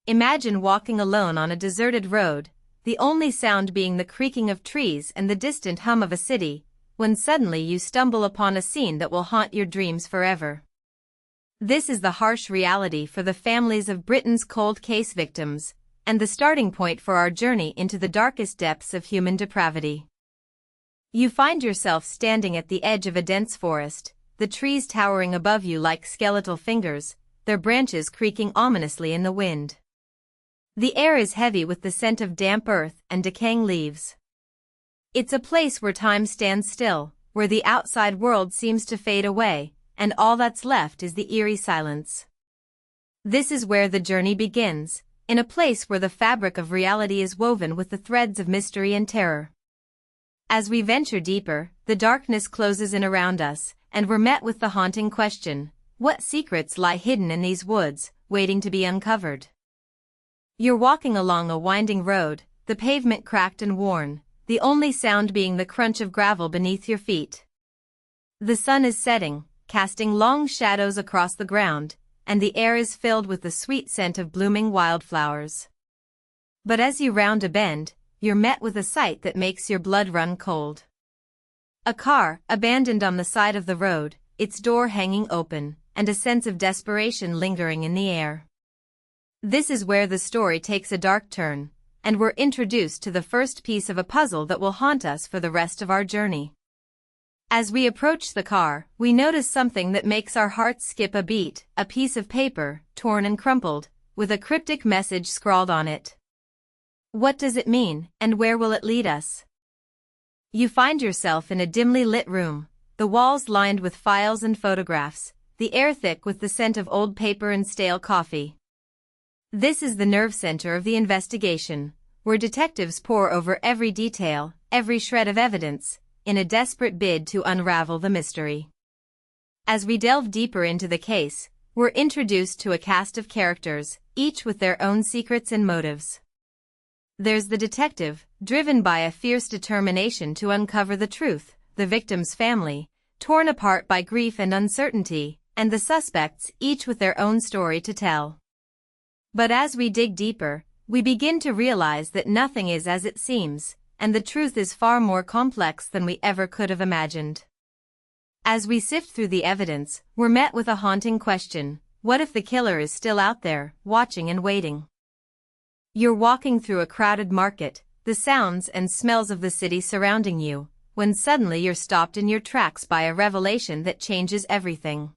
Imagine walking alone on a deserted road, the only sound being the creaking of trees and the distant hum of a city, when suddenly you stumble upon a scene that will haunt your dreams forever. This is the harsh reality for the families of Britain's cold case victims, and the starting point for our journey into the darkest depths of human depravity. You find yourself standing at the edge of a dense forest, the trees towering above you like skeletal fingers, their branches creaking ominously in the wind. The air is heavy with the scent of damp earth and decaying leaves. It's a place where time stands still, where the outside world seems to fade away, and all that's left is the eerie silence. This is where the journey begins, in a place where the fabric of reality is woven with the threads of mystery and terror. As we venture deeper, the darkness closes in around us, and we're met with the haunting question: what secrets lie hidden in these woods, waiting to be uncovered? You're walking along a winding road, the pavement cracked and worn, the only sound being the crunch of gravel beneath your feet. The sun is setting, casting long shadows across the ground, and the air is filled with the sweet scent of blooming wildflowers. But as you round a bend, you're met with a sight that makes your blood run cold. A car, abandoned on the side of the road, its door hanging open, and a sense of desperation lingering in the air. This is where the story takes a dark turn, and we're introduced to the first piece of a puzzle that will haunt us for the rest of our journey. As we approach the car, we notice something that makes our hearts skip a beat: a piece of paper, torn and crumpled, with a cryptic message scrawled on it. What does it mean, and where will it lead us? You find yourself in a dimly lit room, the walls lined with files and photographs, the air thick with the scent of old paper and stale coffee. This is the nerve center of the investigation, where detectives pore over every detail, every shred of evidence, in a desperate bid to unravel the mystery. As we delve deeper into the case, we're introduced to a cast of characters, each with their own secrets and motives. There's the detective, driven by a fierce determination to uncover the truth, the victim's family, torn apart by grief and uncertainty, and the suspects, each with their own story to tell. But as we dig deeper, we begin to realize that nothing is as it seems, and the truth is far more complex than we ever could have imagined. As we sift through the evidence, we're met with a haunting question: what if the killer is still out there, watching and waiting? You're walking through a crowded market, the sounds and smells of the city surrounding you, when suddenly you're stopped in your tracks by a revelation that changes everything.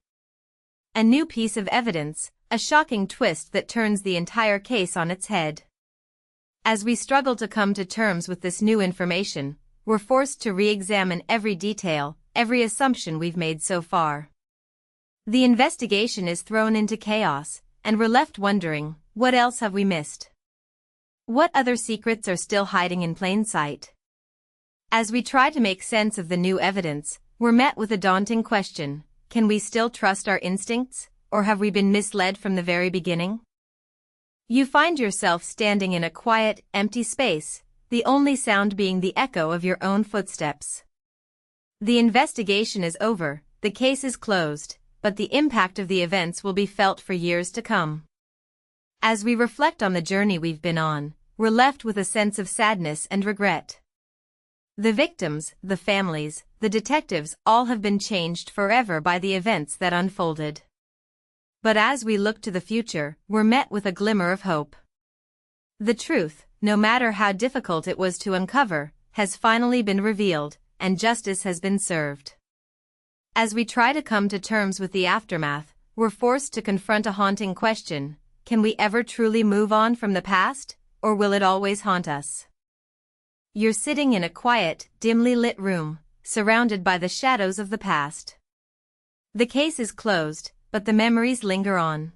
A new piece of evidence, a shocking twist that turns the entire case on its head. As we struggle to come to terms with this new information, we're forced to re-examine every detail, every assumption we've made so far. The investigation is thrown into chaos, and we're left wondering, what else have we missed? What other secrets are still hiding in plain sight? As we try to make sense of the new evidence, we're met with a daunting question: can we still trust our instincts, or have we been misled from the very beginning? You find yourself standing in a quiet, empty space, the only sound being the echo of your own footsteps. The investigation is over, the case is closed, but the impact of the events will be felt for years to come. As we reflect on the journey we've been on, we're left with a sense of sadness and regret. The victims, the families, the detectives, all have been changed forever by the events that unfolded. But as we look to the future, we're met with a glimmer of hope. The truth, no matter how difficult it was to uncover, has finally been revealed, and justice has been served. As we try to come to terms with the aftermath, we're forced to confront a haunting question: can we ever truly move on from the past, or will it always haunt us? You're sitting in a quiet, dimly lit room, surrounded by the shadows of the past. The case is closed, but the memories linger on.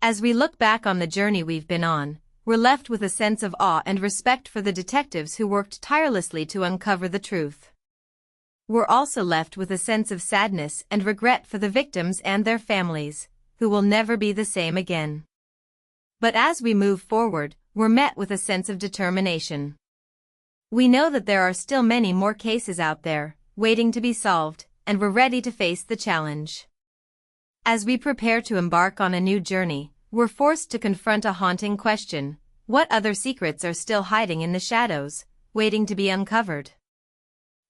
As we look back on the journey we've been on, we're left with a sense of awe and respect for the detectives who worked tirelessly to uncover the truth. We're also left with a sense of sadness and regret for the victims and their families, who will never be the same again. But as we move forward, we're met with a sense of determination. We know that there are still many more cases out there, waiting to be solved, and we're ready to face the challenge. As we prepare to embark on a new journey, We're forced to confront a haunting question: what other secrets are still hiding in the shadows, waiting to be uncovered?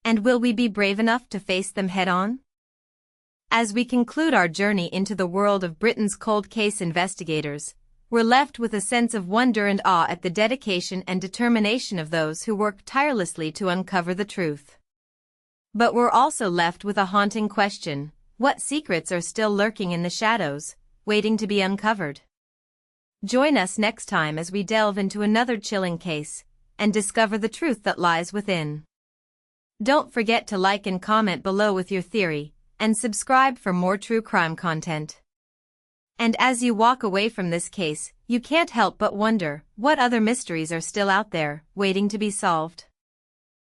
And will we be brave enough to face them head-on? As we conclude our journey into the world of Britain's cold case investigators, we're left with a sense of wonder and awe at the dedication and determination of those who work tirelessly to uncover the truth. But we're also left with a haunting question: what secrets are still lurking in the shadows, waiting to be uncovered? Join us next time as we delve into another chilling case and discover the truth that lies within. Don't forget to like and comment below with your theory, and subscribe for more true crime content. And as you walk away from this case, you can't help but wonder, what other mysteries are still out there, waiting to be solved?